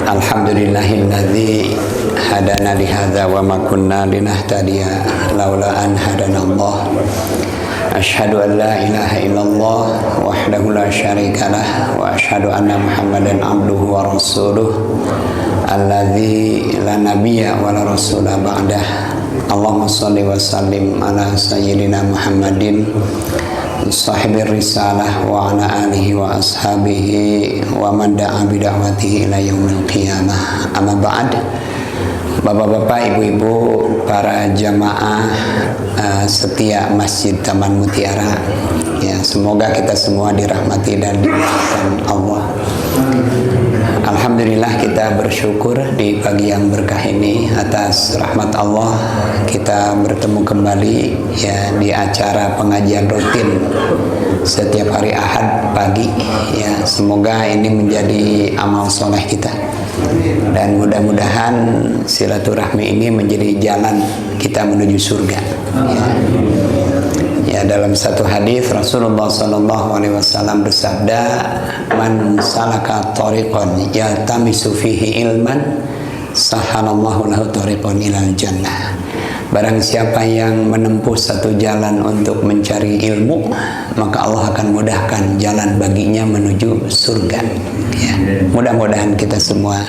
Alhamdulillahilladzi hadana lihadza wa ma kunna linahtadiya laula an hadanallah. Asyhadu an la ilaha illallah wahdahu la syarikalah wa asyhadu anna Muhammadan abduhu wa rasuluh alladzi la nabiyya wa la rasula ba'dah. Allahumma shalli wa sallim ala sayyidina Muhammadin sahibir risalah wa ala alihi wa ashabihi wa man da'a bida'watihi ila yaumil qiyamah. Amma ba'd. Bapak-bapak, ibu-ibu, para jamaah setia Masjid Taman Mutiara, ya, semoga kita semua dirahmati dan dimuliakan Allah. Alhamdulillah, kita bersyukur di pagi yang berkah ini atas rahmat Allah kita bertemu kembali, ya, di acara pengajian rutin setiap hari Ahad pagi, ya. Semoga ini menjadi amal soleh kita dan mudah-mudahan silaturahmi ini menjadi jalan kita menuju surga, ya. Ya, dalam satu hadis Rasulullah SAW bersabda, "Man salaka thariqan yaltamisu fihi ilman, sahalallahu lahu thariqan ilal jannah." Barang siapa yang menempuh satu jalan untuk mencari ilmu, maka Allah akan mudahkan jalan baginya menuju surga. Ya, mudah-mudahan kita semua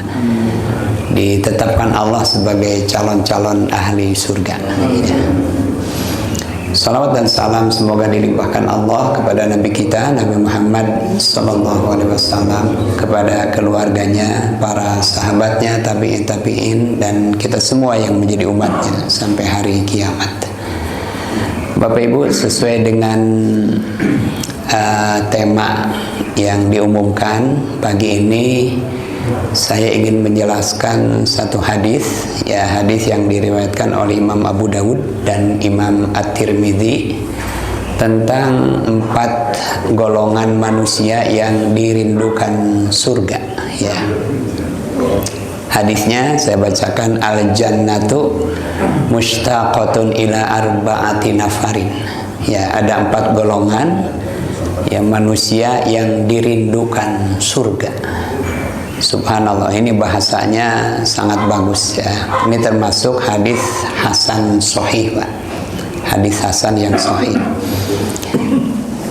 ditetapkan Allah sebagai calon-calon ahli surga. Ya. Salawat dan salam semoga dilimpahkan Allah kepada Nabi kita Nabi Muhammad SAW, kepada keluarganya, para sahabatnya, tabi'in dan kita semua yang menjadi umatnya sampai hari kiamat. Bapak Ibu, sesuai dengan tema yang diumumkan pagi ini, saya ingin menjelaskan satu hadis, ya, hadis yang diriwayatkan oleh Imam Abu Dawud dan Imam At-Tirmidzi tentang 4 golongan manusia yang dirindukan surga, ya. Hadisnya saya bacakan, al-jannatu mushtaqatun ila arba'ati nafarin. Ya, ada 4 golongan, ya, manusia yang dirindukan surga. Subhanallah, ini bahasanya sangat bagus, ya. Ini termasuk hadis hasan sahih, Pak. Hadis hasan yang sahih.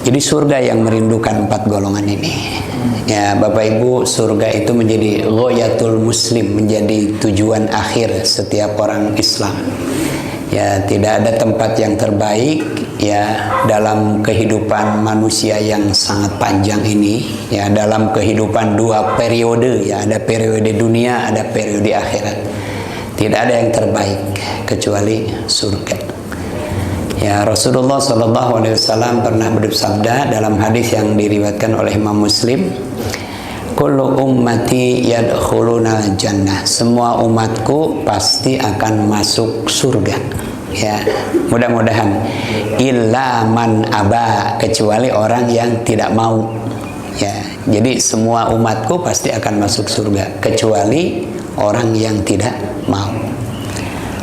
Jadi surga yang merindukan 4 golongan ini. Ya, Bapak Ibu, surga itu menjadi ghayatul muslim, menjadi tujuan akhir setiap orang Islam. Ya, tidak ada tempat yang terbaik, ya, dalam kehidupan manusia yang sangat panjang ini, ya, dalam kehidupan 2 periode, ya, ada periode dunia, ada periode akhirat. Tidak ada yang terbaik kecuali surga. Ya, Rasulullah SAW pernah bersabda dalam hadis yang diriwayatkan oleh Imam Muslim, kullu ummati yadkhuluna jannah. Semua umatku pasti akan masuk surga. Ya, mudah-mudahan. Illa man aba, kecuali orang yang tidak mau. Ya, jadi semua umatku pasti akan masuk surga kecuali orang yang tidak mau.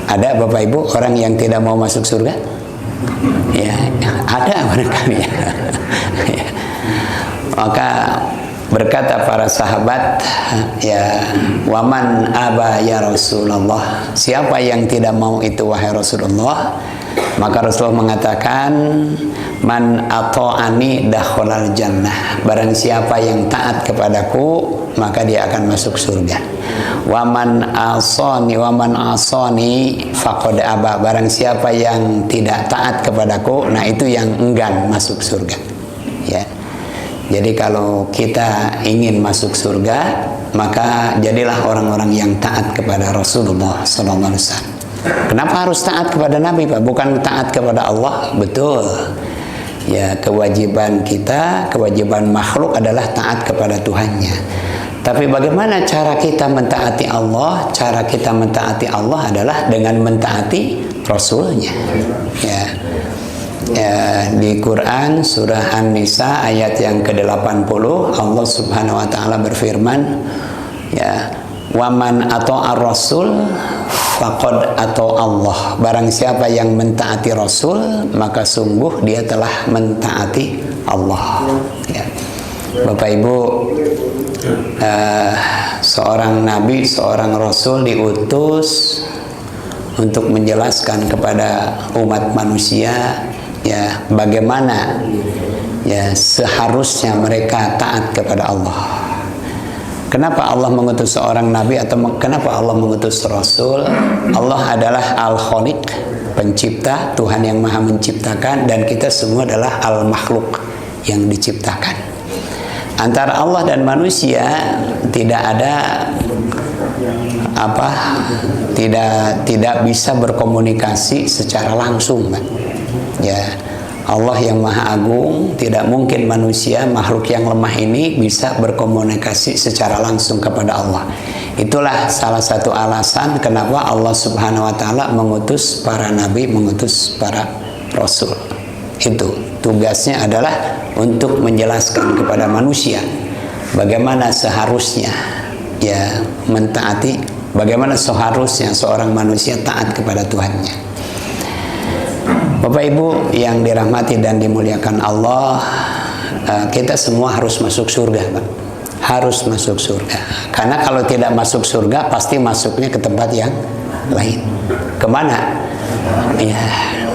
Ada Bapak Ibu orang yang tidak mau masuk surga? Ya, ada barangkali, ya. Ya. Maka berkata para sahabat, ya, waman aba ya Rasulullah, siapa yang tidak mau itu wahai Rasulullah? Maka Rasulullah mengatakan, man ata'ani dakhalal jannah, barang siapa yang taat kepadaku maka dia akan masuk surga. Waman asani faqad aba, barang siapa yang tidak taat kepadaku, nah itu yang enggan masuk surga. Ya. Jadi kalau kita ingin masuk surga, maka jadilah orang-orang yang taat kepada Rasulullah SAW. Kenapa harus taat kepada Nabi, Pak? Bukan taat kepada Allah? Betul. Ya, kewajiban kita, kewajiban makhluk adalah taat kepada Tuhannya. Tapi bagaimana cara kita mentaati Allah? Cara kita mentaati Allah adalah dengan mentaati Rasulnya. Ya. Ya, di Quran surah An-Nisa ayat yang ke-80 Allah Subhanahu wa taala berfirman, ya, waman ata'ar rasul faqad atau Allah, barang siapa yang mentaati Rasul maka sungguh dia telah mentaati Allah. Ya. Bapak Ibu, seorang nabi, seorang rasul diutus untuk menjelaskan kepada umat manusia ya bagaimana ya seharusnya mereka taat kepada Allah. Kenapa Allah mengutus seorang nabi atau kenapa Allah mengutus rasul? Allah adalah Al-Khaliq, pencipta, Tuhan yang maha menciptakan, dan kita semua adalah Al-Makhluk, yang diciptakan. Antara Allah dan manusia tidak ada tidak bisa berkomunikasi secara langsung, kan? Ya, Allah yang maha agung, tidak mungkin manusia, makhluk yang lemah ini bisa berkomunikasi secara langsung kepada Allah. Itulah salah satu alasan kenapa Allah Subhanahu wa taala mengutus para nabi, mengutus para rasul. Itu tugasnya adalah untuk menjelaskan kepada manusia bagaimana seharusnya ya mentaati, bagaimana seharusnya seorang manusia taat kepada Tuhannya. Bapak Ibu yang dirahmati dan dimuliakan Allah, kita semua harus masuk surga, Pak. Harus masuk surga. Karena kalau tidak masuk surga, pasti masuknya ke tempat yang lain. Kemana? Ya,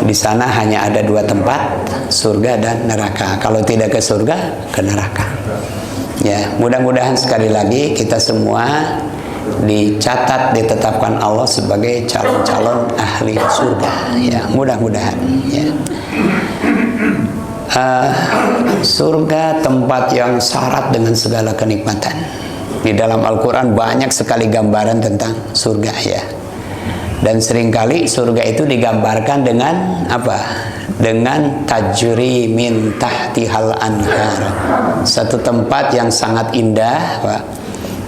di sana hanya ada dua tempat, surga dan neraka. Kalau tidak ke surga, ke neraka. Ya, mudah-mudahan sekali lagi kita semua dicatat, ditetapkan Allah sebagai calon-calon ahli surga. Ya, mudah-mudahan. Ya. Surga tempat yang syarat dengan segala kenikmatan. Di dalam Al-Quran banyak sekali gambaran tentang surga ya. Dan seringkali surga itu digambarkan dengan apa? Dengan tajri min tahtihal anhar. Satu tempat yang sangat indah, Pak.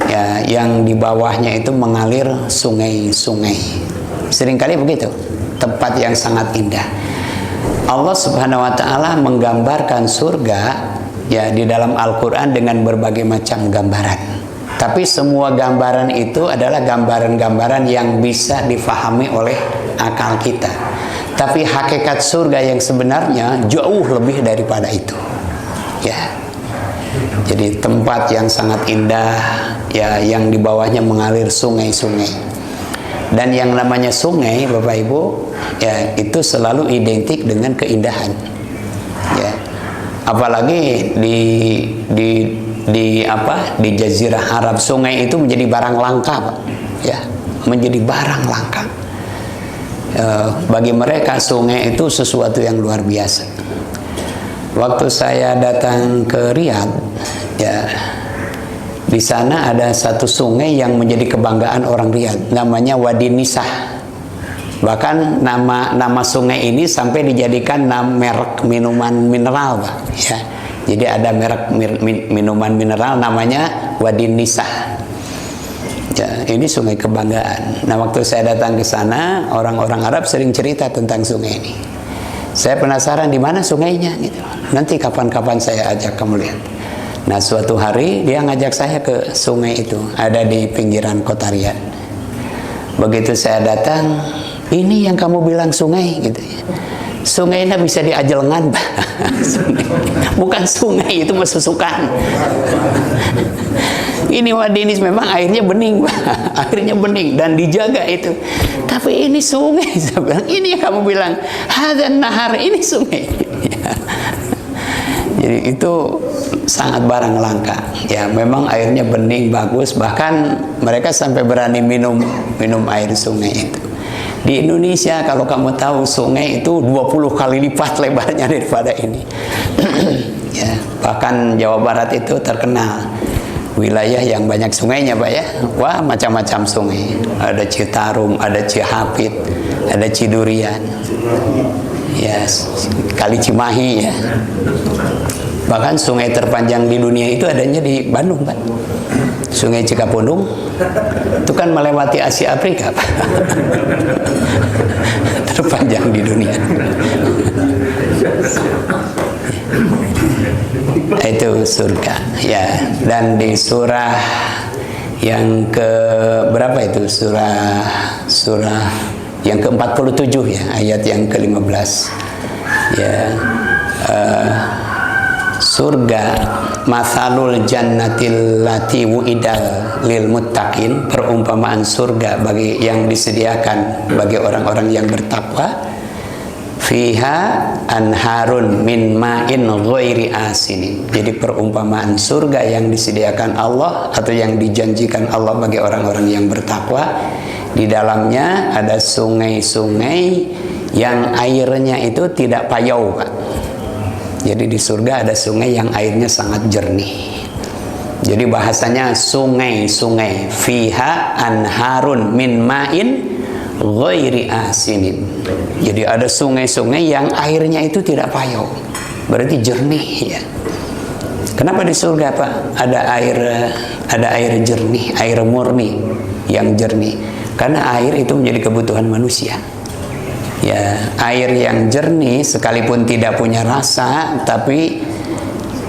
Ya, yang di bawahnya itu mengalir sungai-sungai. Seringkali begitu, tempat yang sangat indah. Allah Subhanahu wa taala menggambarkan surga ya di dalam Al-Qur'an dengan berbagai macam gambaran. Tapi semua gambaran itu adalah gambaran-gambaran yang bisa difahami oleh akal kita. Tapi hakikat surga yang sebenarnya jauh lebih daripada itu. Ya. Jadi tempat yang sangat indah ya, yang di bawahnya mengalir sungai-sungai. Dan yang namanya sungai, Bapak Ibu, ya itu selalu identik dengan keindahan. Ya. Apalagi di Jazirah Arab, sungai itu menjadi barang langka, Pak. Ya, menjadi barang langka. Bagi mereka sungai itu sesuatu yang luar biasa. Waktu saya datang ke Riyadh, ya, di sana ada satu sungai yang menjadi kebanggaan orang Riyadh, namanya Wadi Nisah. Bahkan nama sungai ini sampai dijadikan merek minuman mineral, Pak. Ya, jadi ada merek minuman mineral namanya Wadi Nisah. Ya, ini sungai kebanggaan. Nah, waktu saya datang ke sana, orang-orang Arab sering cerita tentang sungai ini. Saya penasaran di mana sungainya gitu. Nanti kapan-kapan saya ajak kamu lihat. Nah, suatu hari dia ngajak saya ke sungai itu, ada di pinggiran kota Riyadh. Begitu saya datang, ini yang kamu bilang sungai gitu ya. Sungainya bisa diajelngan, Pak. Bukan sungai, itu mesusukan. Ini Wadi ini memang airnya bening, Pak. Airnya bening dan dijaga itu. Tapi ini sungai, saya bilang. Ini yang kamu bilang, hadan nahar, ini sungai. Jadi itu sangat barang langka. Ya, memang airnya bening, bagus. Bahkan mereka sampai berani minum air sungai itu. Di Indonesia kalau kamu tahu sungai itu 20 kali lipat lebarnya daripada ini. Ya, bahkan Jawa Barat itu terkenal wilayah yang banyak sungainya, Pak ya. Wah, macam-macam sungai. Ada Citarum, ada Cihapit, ada Cidurian. Ya, Kali Cimahi ya. Bahkan sungai terpanjang di dunia itu adanya di Bandung, Pak. Sungai Cikapundung itu kan melewati Asia Afrika, Pak. Terpanjang di dunia. Itu surga ya. Dan di surah yang ke berapa itu, surah yang ke-47 ya, ayat yang ke-15 ya, surga, mathalul jannatil lati wu'idal lil muttaqin, perumpamaan surga bagi yang disediakan bagi orang-orang yang bertakwa, fiha anharun min ma'in ghairi asinin. Jadi perumpamaan surga yang disediakan Allah atau yang dijanjikan Allah bagi orang-orang yang bertakwa, di dalamnya ada sungai-sungai yang airnya itu tidak payau, Pak. Jadi di surga ada sungai yang airnya sangat jernih. Jadi bahasanya sungai-sungai, fiha anharun min ma'in ghairi asinin. Jadi ada sungai-sungai yang airnya itu tidak payau, berarti jernih ya. Kenapa di surga, Pak, ada air jernih, air murni yang jernih? Karena air itu menjadi kebutuhan manusia. Ya, air yang jernih sekalipun tidak punya rasa, tapi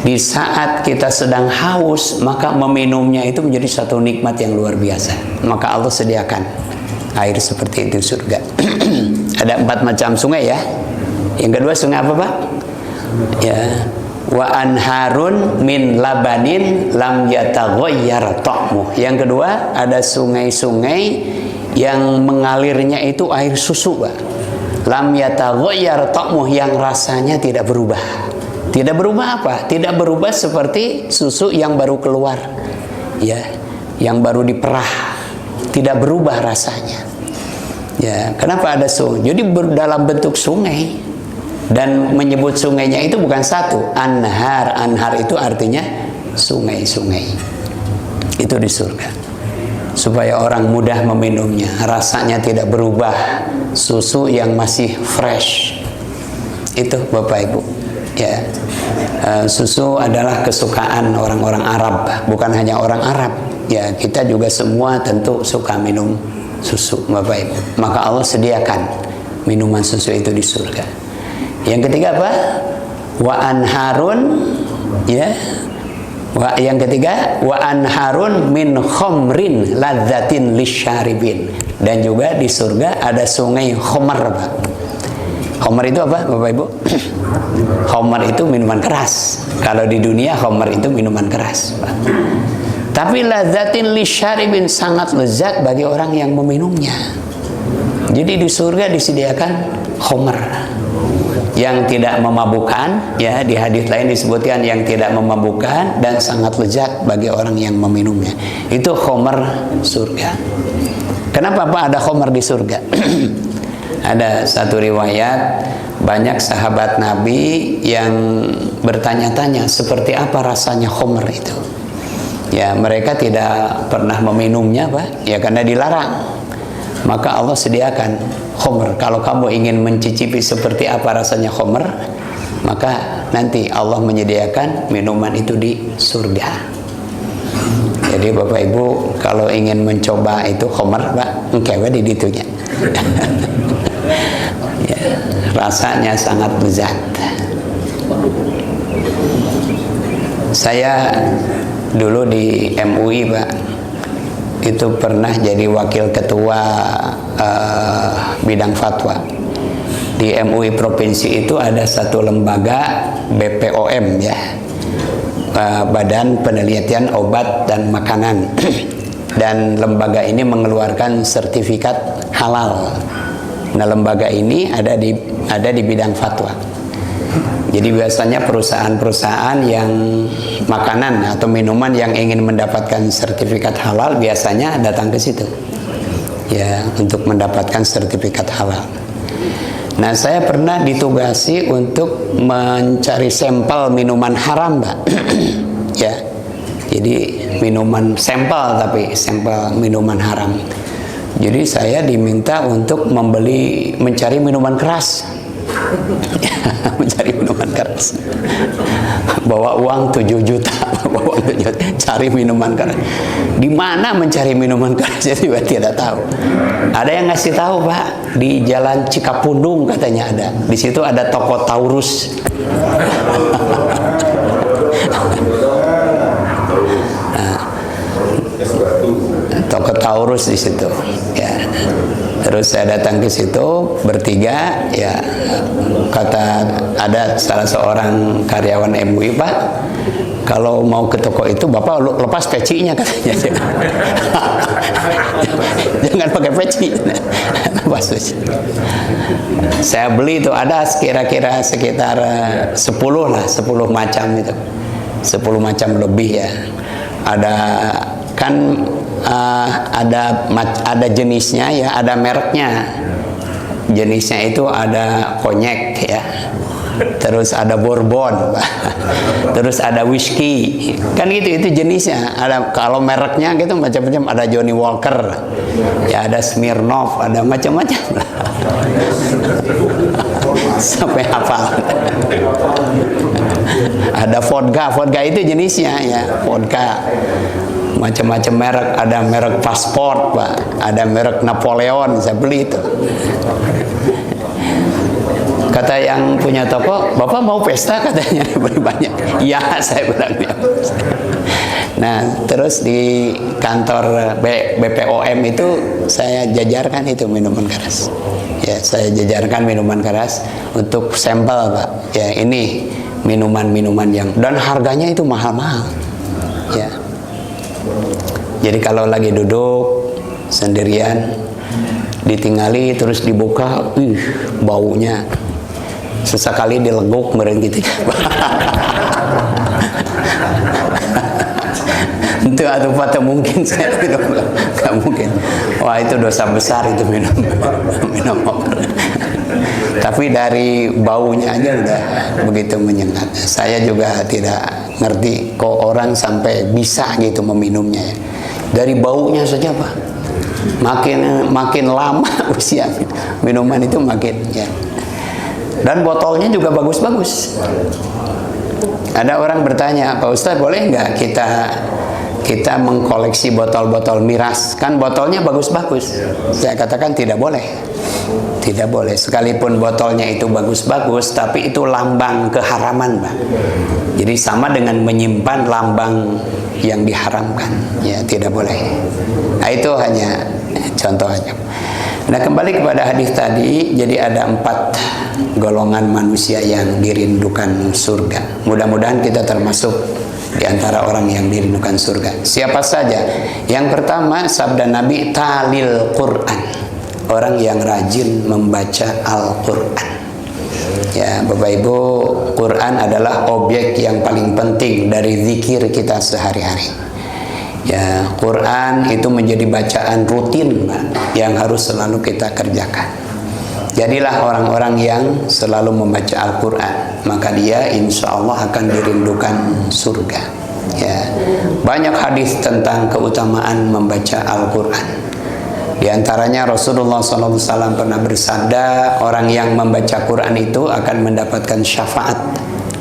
di saat kita sedang haus, maka meminumnya itu menjadi satu nikmat yang luar biasa. Maka Allah sediakan air seperti itu surga. Ada 4 macam sungai ya. Yang kedua sungai apa, Pak? Ya, wa anharun min labanin lam yataghayyar ta'muh. Yang kedua ada sungai-sungai yang mengalirnya itu air susu, Pak. Lam yataghayyar ta'muh, yang rasanya tidak berubah. Tidak berubah apa? Tidak berubah seperti susu yang baru keluar. Ya, yang baru diperah. Tidak berubah rasanya. Ya, kenapa ada sungai? Jadi dalam bentuk sungai, dan menyebut sungainya itu bukan satu, anhar. Anhar itu artinya sungai-sungai. Itu di surga. Supaya orang mudah meminumnya, rasanya tidak berubah, susu yang masih fresh. Itu Bapak Ibu. Ya, susu adalah kesukaan orang-orang Arab, bukan hanya orang Arab. Ya, kita juga semua tentu suka minum susu, Bapak Ibu. Maka Allah sediakan minuman susu itu di surga. Yang ketiga apa? Wa anharun, ya. Yang ketiga, wa anharun min khomrin ladzatin lisyaribin. Dan juga di surga ada sungai khomer, Pak. Khomer itu apa, Bapak Ibu? Khomer itu minuman keras. Kalau di dunia khomer itu minuman keras, Pak. Tapi ladzatin lisyaribin, sangat lezat bagi orang yang meminumnya. Jadi di surga disediakan khomer yang tidak memabukkan, ya, di hadis lain disebutkan yang tidak memabukkan dan sangat lezat bagi orang yang meminumnya. Itu khomer surga. Kenapa, Pak, ada khomer di surga? Ada satu riwayat, banyak sahabat Nabi yang bertanya-tanya seperti apa rasanya khomer itu. Ya, mereka tidak pernah meminumnya, Pak, ya, karena dilarang. Maka Allah sediakan khomer. Kalau kamu ingin mencicipi seperti apa rasanya khomer, maka nanti Allah menyediakan minuman itu di surga. Jadi Bapak Ibu kalau ingin mencoba itu khomer, Pak, engkewe di ditunya. Ya, rasanya sangat lezat. Saya dulu di MUI, Pak, itu pernah jadi wakil ketua bidang fatwa. Di MUI provinsi itu ada satu lembaga BPOM, ya, Badan Penelitian Obat dan Makanan. Dan lembaga ini mengeluarkan sertifikat halal. Nah, lembaga ini ada di bidang fatwa. Jadi biasanya perusahaan-perusahaan yang makanan atau minuman yang ingin mendapatkan sertifikat halal biasanya datang ke situ, ya, untuk mendapatkan sertifikat halal. Nah, saya pernah ditugasi untuk mencari sampel minuman haram, Pak. Ya, jadi minuman sampel, tapi sampel minuman haram. Jadi saya diminta untuk mencari minuman keras. Mencari minuman keras, bawa uang 7 juta, bawa uang 7 juta, cari minuman keras. Di mana mencari minuman keras itu tidak tahu. Ada yang ngasih tahu, Pak, di Jalan Cikapundung katanya ada. Di situ ada toko Taurus. Nah, toko Taurus di situ, ya. Terus saya datang ke situ bertiga, ya kata ada salah seorang karyawan MUI, Pak, kalau mau ke toko itu Bapak lepas pecinya katanya. Jangan pakai peci. Lepas peci. Saya beli itu ada kira-kira sekitar 10 lah, 10 macam itu. 10 macam lebih ya. Ada kan ada jenisnya ya, ada mereknya. Jenisnya itu ada konyek ya, terus ada bourbon, terus ada whisky, kan itu jenisnya. Ada kalau mereknya gitu macam-macam, ada Johnny Walker, ya ada Smirnoff, ada macam-macam. Sampai hafal. Ada vodka itu jenisnya ya, vodka. Macam-macam merek, ada merek pasport, Pak, ada merek Napoleon, saya beli itu. Kata yang punya toko, Bapak mau pesta katanya, beli banyak. Iya, saya bilang ya. Nah, terus di kantor BPOM itu saya jajarkan itu minuman keras. Ya, saya jajarkan minuman keras untuk sampel, Pak. Ya, ini minuman-minuman yang, dan harganya itu mahal-mahal. Ya. Jadi kalau lagi duduk sendirian, ditinggali terus dibuka, baunya sesekali dileguk meren gitu. Itu atau pada mungkin saya minum, nggak mungkin. Wah, itu dosa besar itu minum obat. Tapi dari baunya aja udah begitu menyengat. Saya juga tidak ngerti kok orang sampai bisa gitu meminumnya. Dari baunya saja, Pak. Makin lama usia minuman itu makin ya. Dan botolnya juga bagus-bagus. Ada orang bertanya, Pak Ustadz, boleh nggak kita mengkoleksi botol-botol miras? Kan botolnya bagus-bagus. Saya katakan tidak boleh. Tidak boleh. Sekalipun botolnya itu bagus-bagus, tapi itu lambang keharaman, Pak. Jadi sama dengan menyimpan lambang yang diharamkan. Ya, tidak boleh. Nah, itu hanya contoh aja. Nah, kembali kepada hadis tadi, jadi ada 4 golongan manusia yang dirindukan surga. Mudah-mudahan kita termasuk di antara orang yang dirindukan surga. Siapa saja? Yang pertama, sabda Nabi, talil Quran. Orang yang rajin membaca Al-Quran. Ya, Bapak Ibu, Quran adalah objek yang paling penting dari zikir kita sehari-hari. Ya, Quran itu menjadi bacaan rutin, Pak, yang harus selalu kita kerjakan. Jadilah orang-orang yang selalu membaca Al-Quran, maka dia insya Allah akan dirindukan surga. Ya, banyak hadis tentang keutamaan membaca Al-Quran. Di antaranya Rasulullah SAW pernah bersabda, orang yang membaca Quran itu akan mendapatkan syafaat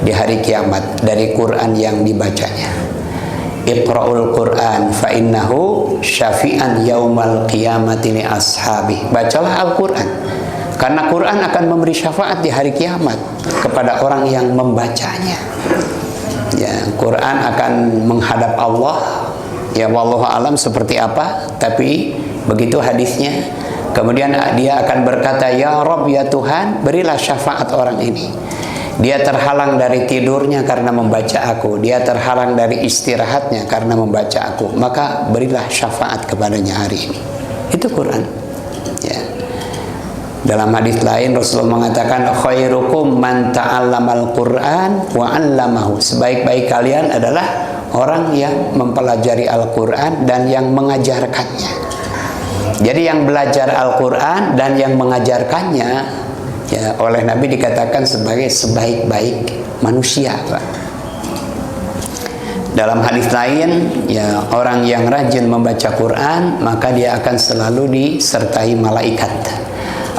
di hari kiamat dari Quran yang dibacanya. Iqra'ul Quran fa innahu syafi'an yaumal qiyamati li ashabi. Bacalah Al-Quran, karena Quran akan memberi syafaat di hari kiamat kepada orang yang membacanya. Ya, Quran akan menghadap Allah. Ya, wallahu alam seperti apa, tapi begitu hadisnya. Kemudian dia akan berkata, ya Rabb, ya Tuhan, berilah syafaat orang ini. Dia terhalang dari tidurnya karena membaca aku. Dia terhalang dari istirahatnya karena membaca aku. Maka berilah syafaat kepadanya hari ini. Itu Quran. Ya. Dalam hadis lain Rasulullah mengatakan, khairukum man ta'allamal Quran wa 'allamahu. Sebaik-baik kalian adalah orang yang mempelajari Al-Quran dan yang mengajarkannya. Jadi yang belajar Al-Quran dan yang mengajarkannya, ya, oleh Nabi dikatakan sebagai sebaik-baik manusia, Pak. Dalam hadis lain, ya, orang yang rajin membaca Quran maka dia akan selalu disertai malaikat.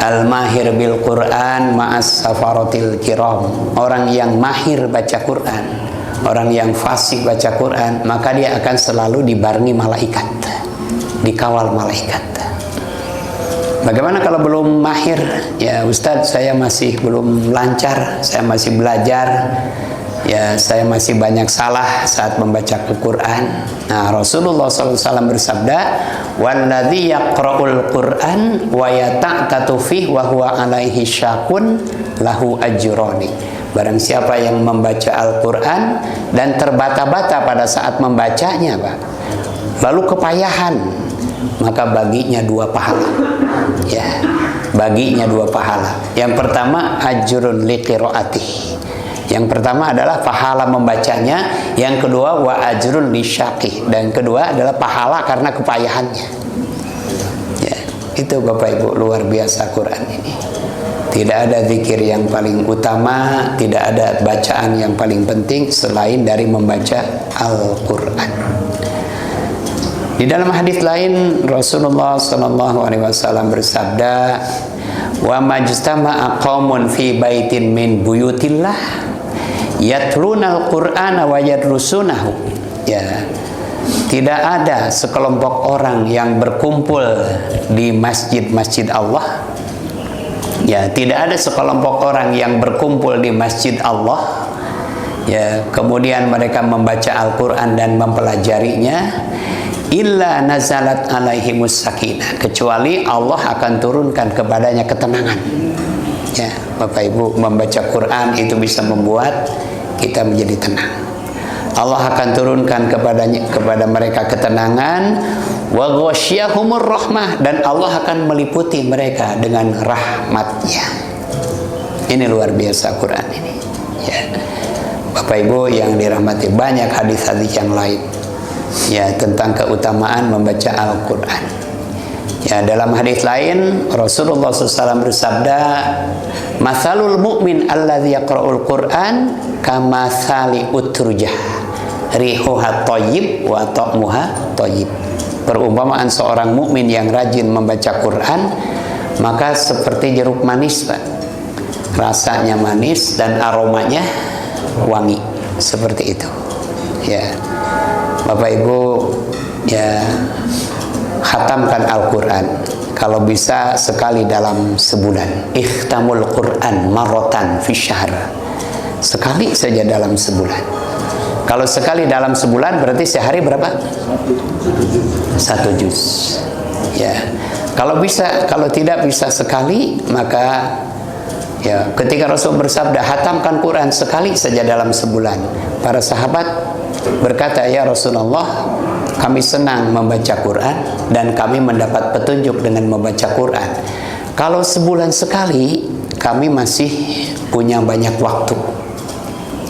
Al-mahir bil Quran ma'as safaratil kiram. Orang yang mahir baca Quran, orang yang fasih baca Quran, maka dia akan selalu dibarengi malaikat, dikawal malaikat. Bagaimana kalau belum mahir? Ya Ustadz, saya masih belum lancar, saya masih belajar. Ya, saya masih banyak salah saat membaca Al-Quran. Nah, Rasulullah SAW bersabda, "Walladzi yaqra'ul Qur'an wa yata'tatu fihi wa huwa 'alaihi syaqun lahu ajrani." Barang siapa yang membaca Al-Quran dan terbata-bata pada saat membacanya, Pak, lalu kepayahan, maka baginya 2 pahala. Ya, baginya 2 pahala. Yang pertama, ajrun liqiraatih. Yang pertama adalah pahala membacanya, yang kedua wa ajrun lisyaqih, dan kedua adalah pahala karena kepayahannya. Ya, itu Bapak Ibu, luar biasa Quran ini. Tidak ada zikir yang paling utama, tidak ada bacaan yang paling penting selain dari membaca Al-Quran. Di dalam hadis lain Rasulullah SAW bersabda, "Wa majtama'a qaumun fi baitin min buyutillah yatlunal Qur'ana wa yadrusunahu." Ya, tidak ada sekelompok orang yang berkumpul di masjid-masjid Allah. Ya, tidak ada sekelompok orang yang berkumpul di masjid Allah. Ya, kemudian mereka membaca Al-Quran dan mempelajarinya, illa nazalat alaihimus sakinah, kecuali Allah akan turunkan kepadanya ketenangan. Ya, Bapak Ibu, membaca Quran itu bisa membuat kita menjadi tenang. Allah akan turunkan kepada mereka ketenangan, wa ghasyiyahumur rahmah, dan Allah akan meliputi mereka dengan rahmatnya. Ini luar biasa Quran ini. Ya, Bapak Ibu yang dirahmati, banyak hadis-hadis yang lain ya tentang keutamaan membaca Al-Quran. Ya, dalam hadis lain Rasulullah SAW bersabda, "Matsalul mu'min alladzi yaqra'ul Qur'an kamatsali utrujah, rihuha thayyib wa ta'muha thayyib." Perumpamaan seorang mukmin yang rajin membaca Quran, maka seperti jeruk manis, Pak. Rasanya manis dan aromanya wangi, seperti itu. Ya, Bapak Ibu, ya, khatamkan Al-Quran kalau bisa sekali dalam sebulan. Ikhtamul Quran marratan fi syahr, sekali saja dalam sebulan. Kalau sekali dalam sebulan berarti sehari berapa? 1 juz. Ya, kalau bisa, kalau tidak bisa sekali, maka ya, ketika Rasul bersabda khatamkan Quran sekali saja dalam sebulan, para sahabat berkata, "Ya Rasulullah, kami senang membaca Quran dan kami mendapat petunjuk dengan membaca Quran. Kalau sebulan sekali, kami masih punya banyak waktu."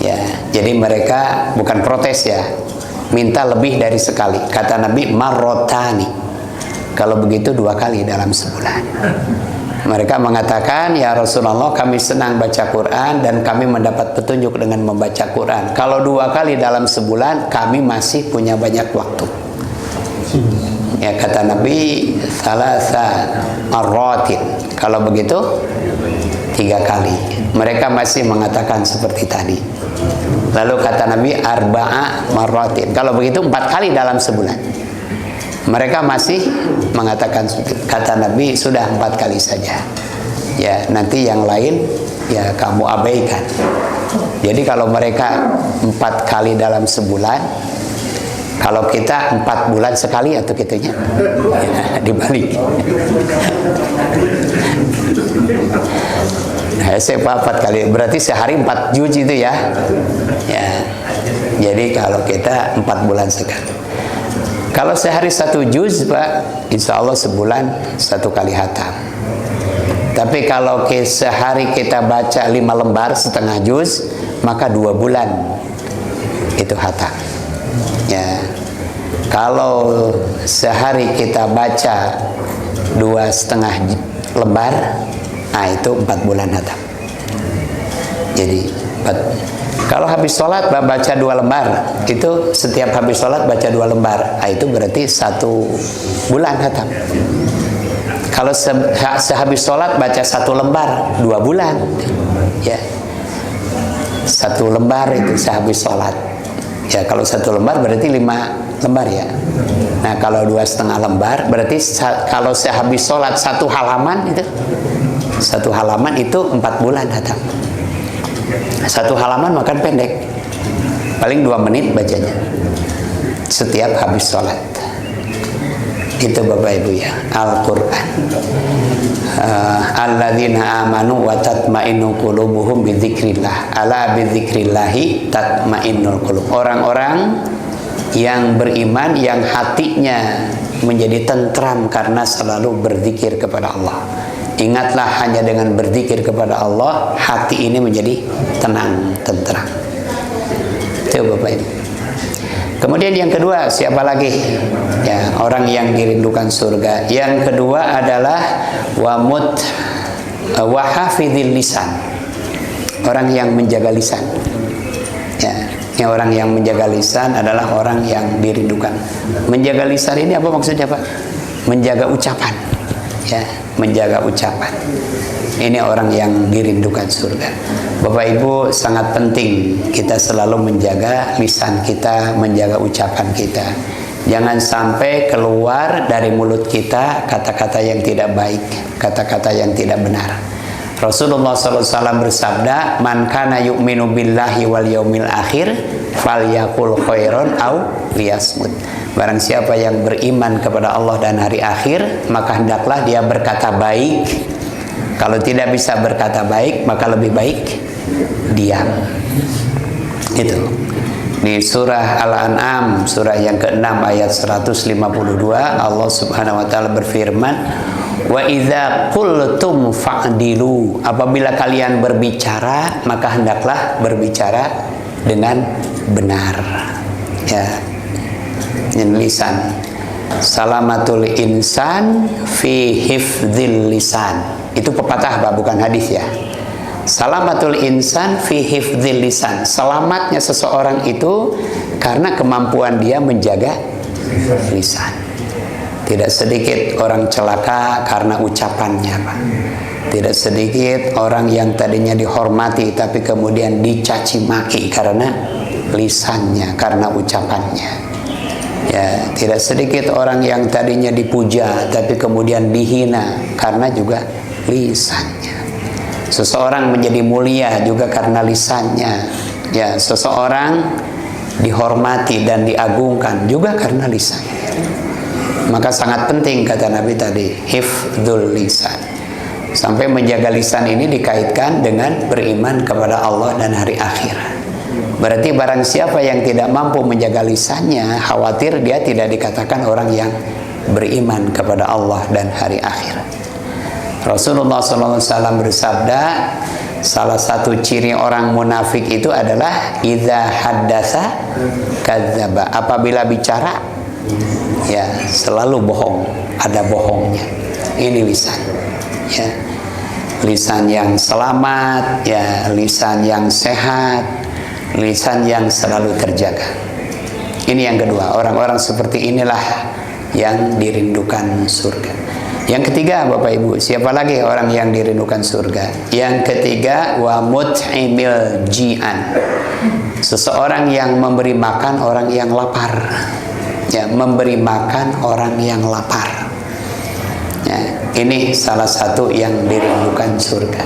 Ya, jadi mereka bukan protes ya, minta lebih dari sekali. Kata Nabi, marrotani, kalau begitu 2 kali dalam sebulan. Mereka mengatakan, "Ya Rasulullah, kami senang baca Quran dan kami mendapat petunjuk dengan membaca Quran. Kalau 2 kali dalam sebulan, kami masih punya banyak waktu." Ya, kata Nabi, "Thalatha marratin." Kalau begitu 3 kali. Mereka masih mengatakan seperti tadi. Lalu kata Nabi, "Arba'a marratin." Kalau begitu 4 kali dalam sebulan. Mereka masih mengatakan, kata Nabi, "Sudah 4 kali saja. Ya, nanti yang lain ya kamu abaikan." Jadi kalau mereka 4 kali dalam sebulan, kalau kita 4 bulan sekali atau gitunya, ya, dibalik. Nah, saya 4 kali, berarti sehari 4 juz itu ya. Ya, jadi kalau kita 4 bulan sekali. Kalau sehari 1 juz, Pak, insya Allah sebulan 1 kali khatam. Tapi kalau sehari kita baca 5 lembar setengah juz, maka 2 bulan itu khatam. Ya, kalau sehari kita baca 2,5 lembar, nah itu 4 bulan khatam. Jadi kalau habis sholat baca 2 lembar, itu setiap habis sholat baca 2 lembar, nah itu berarti 1 bulan khatam. Kalau sehabis sholat baca 1 lembar, 2 bulan. Ya, 1 lembar itu sehabis sholat. Ya, kalau 1 lembar berarti 5 lembar ya. Nah, kalau 2,5 lembar berarti kalau sehabis sholat 1 halaman itu, 1 halaman itu 4 bulan khatam. 1 halaman makan pendek. paling 2 menit bacanya setiap habis sholat. Itu Bapak Ibu ya, Al-Quran. Alladzina amanu wa tatma'innu qulubuhum bidzikrillah. Ala bidzikrillahi tatma'innul qulub. Orang-orang yang beriman, yang hatinya menjadi tentram karena selalu berzikir kepada Allah. Ingatlah, hanya dengan berzikir kepada Allah hati ini menjadi tenang, tentram. Itu Bapak Ibu. Kemudian yang kedua, siapa lagi? Ya, orang yang dirindukan surga. Yang kedua adalah wa hafizil lisan. Orang yang menjaga lisan. Ya, orang yang menjaga lisan adalah orang yang dirindukan. Menjaga lisan ini apa maksudnya, Pak? Menjaga ucapan. Ya, menjaga ucapan. Ini orang yang dirindukan surga. Bapak Ibu, sangat penting kita selalu menjaga lisan kita, menjaga ucapan kita. Jangan sampai keluar dari mulut kita kata-kata yang tidak baik, kata-kata yang tidak benar. Rasulullah SAW bersabda, "Man kana yu'minu billahi wal yaumil akhir falyaqul khairan aw liyasmut." Barang siapa yang beriman kepada Allah dan hari akhir, maka hendaklah dia berkata baik. Kalau tidak bisa berkata baik, maka lebih baik diam. Itu di surah Al-An'am, surah yang ke-6 ayat 152, Allah Subhanahu wa taala berfirman, "Wa idza qultum fa'dilu." Apabila kalian berbicara, maka hendaklah berbicara dengan benar. Ya. Ini lisan. Salamatul insan fi hifdzil lisan. Itu pepatah, Pak, bukan hadis ya. Salamatul insan fi hifdzil lisan. Selamatnya seseorang itu karena kemampuan dia menjaga lisan. Tidak sedikit orang celaka karena ucapannya, Pak. Tidak sedikit orang yang tadinya dihormati tapi kemudian dicaci maki karena lisannya, karena ucapannya. Ya, tidak sedikit orang yang tadinya dipuja tapi kemudian dihina karena juga lisannya. Seseorang menjadi mulia juga karena lisannya. Ya, seseorang dihormati dan diagungkan juga karena lisannya. Maka sangat penting, kata Nabi tadi, hifdzul lisan. Sampai menjaga lisan ini dikaitkan dengan beriman kepada Allah dan hari akhir. Berarti barang siapa yang tidak mampu menjaga lisannya, khawatir dia tidak dikatakan orang yang beriman kepada Allah dan hari akhir. Rasulullah SAW bersabda, salah satu ciri orang munafik itu adalah idza haddatsa kadzdzaba. Apabila bicara, ya selalu bohong, ada bohongnya. Ini lisan. Ya. Lisan yang selamat, ya lisan yang sehat, lisan yang selalu terjaga. Ini yang kedua, orang-orang seperti inilah yang dirindukan surga. Yang ketiga, Bapak Ibu, siapa lagi orang yang dirindukan surga? Yang ketiga, wa mut'imil ji'an. Seseorang yang memberi makan orang yang lapar. Ya, memberi makan orang yang lapar. Ya, ini salah satu yang dirindukan surga.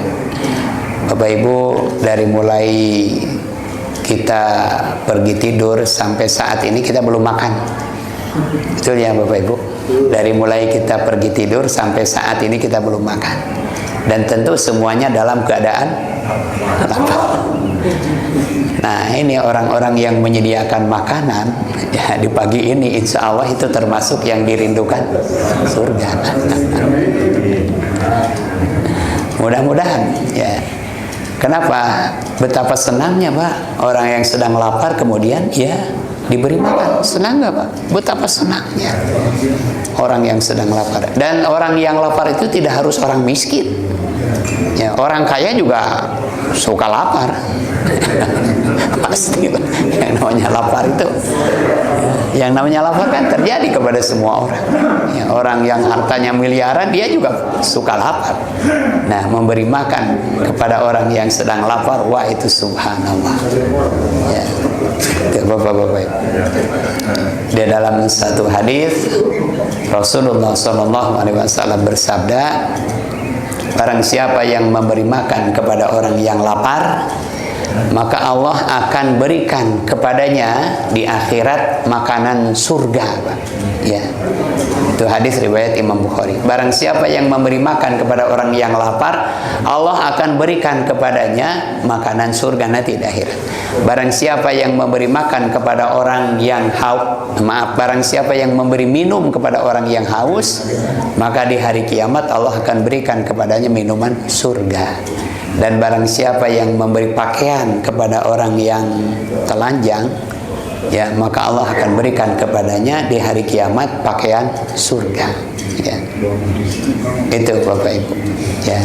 Bapak Ibu, dari mulai kita pergi tidur sampai saat ini kita belum makan. Betul ya Bapak Ibu? Dari mulai kita pergi tidur sampai saat ini kita belum makan. Dan tentu semuanya dalam keadaan lapar. Nah, ini orang-orang yang menyediakan makanan ya, di pagi ini insya Allah itu termasuk yang dirindukan surga. Mudah-mudahan ya. Kenapa? Betapa senangnya, Pak, orang yang sedang lapar kemudian ya diberi makan. Senang nggak, Pak? Betapa senangnya orang yang sedang lapar. Dan orang yang lapar itu tidak harus orang miskin. Ya, orang kaya juga suka lapar. Pasti yang namanya lapar itu, yang namanya lapar kan terjadi kepada semua orang. Ya, orang yang hartanya miliaran dia juga suka lapar. Nah, memberi makan kepada orang yang sedang lapar, wah itu subhanallah. Ya, Bapak-bapak. Di dalam satu hadis Rasulullah SAW bersabda, barang siapa yang memberi makan kepada orang yang lapar, maka Allah akan berikan kepadanya di akhirat makanan surga, Pak. Ya. Itu hadis riwayat Imam Bukhari. Barang siapa yang memberi makan kepada orang yang lapar, Allah akan berikan kepadanya makanan surga nanti di akhirat. Barang siapa yang memberi makan kepada orang yang barang siapa yang memberi minum kepada orang yang haus, maka di hari kiamat Allah akan berikan kepadanya minuman surga. Dan barang siapa yang memberi pakaian kepada orang yang telanjang, ya, maka Allah akan berikan kepadanya di hari kiamat pakaian surga. Ya. Itu Bapak Ibu. Ya.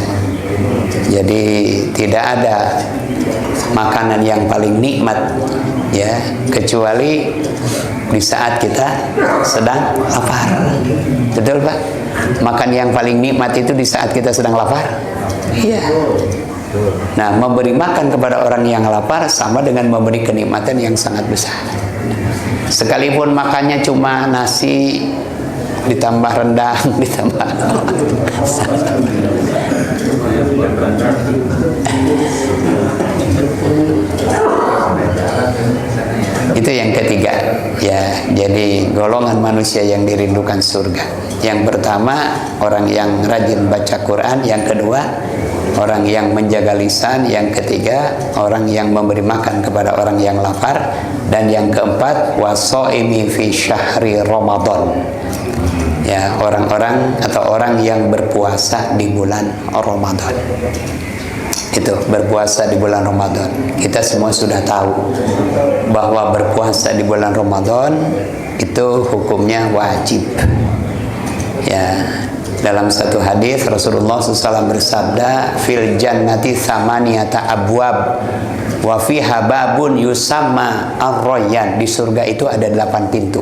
Jadi tidak ada makanan yang paling nikmat, ya, kecuali di saat kita sedang lapar. Betul Pak? Makan yang paling nikmat itu di saat kita sedang lapar. Iya. Nah, memberi makan kepada orang yang lapar sama dengan memberi kenikmatan yang sangat besar. Sekalipun makannya cuma nasi ditambah rendang, ditambah itu yang ketiga, ya. Jadi golongan manusia yang dirindukan surga. Yang pertama, orang yang rajin baca Quran. Yang kedua, orang yang menjaga lisan. Yang ketiga, orang yang memberi makan kepada orang yang lapar. Dan yang keempat, wasoimi fi syahri Ramadan. Ya, orang-orang atau orang yang berpuasa di bulan Ramadan. Itu berpuasa di bulan Ramadan. Kita semua sudah tahu bahwa berpuasa di bulan Ramadan itu hukumnya wajib. Ya, dalam satu hadis Rasulullah SAW bersabda, fil jannati thamaniyata abwab wa fiha babun yusamma ar-rayyan. Di surga itu ada 8 pintu.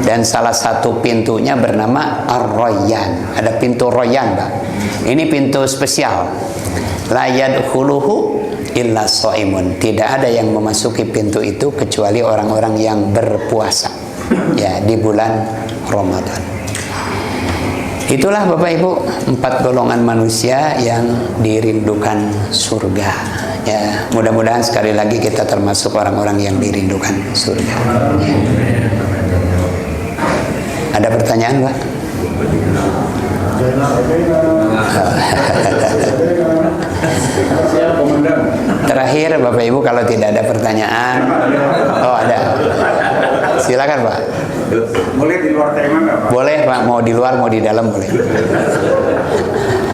Dan salah satu pintunya bernama ar-rayyan. Ada pintu Rayyan, Pak. Ini pintu spesial. La yadkhuluhu illa shaimun. Tidak ada yang memasuki pintu itu kecuali orang-orang yang berpuasa, ya, di bulan Ramadan. Itulah Bapak Ibu 4 golongan manusia yang dirindukan surga. Ya, mudah-mudahan sekali lagi kita termasuk orang-orang yang dirindukan surga. Ya. Ada pertanyaan, Pak? Terakhir Bapak Ibu, kalau tidak ada pertanyaan. Oh, ada. Silakan Pak. Boleh di luar tema nggak Pak? Boleh Pak, mau di luar mau di dalam boleh.